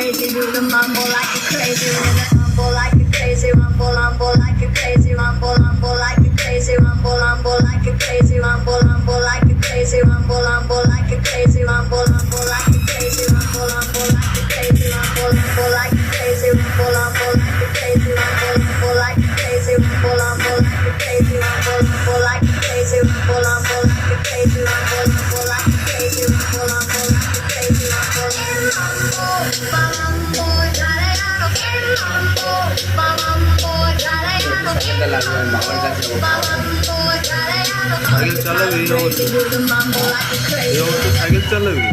crazy, do the mumble like a crazy, rumble like a crazy, rumble like a crazy, rumble like a crazy, rumble like a crazy, rumble like a crazy, rumble like a crazy, rumble like a crazy, rumble like a crazy, rumble like a crazy, rumble like a crazy, rumble like a crazy, rumble like a crazy, rumble like a crazy, rumble like a crazy, rumble like a crazy, rumble like a crazy, cycle চালাবি cycle চালাবি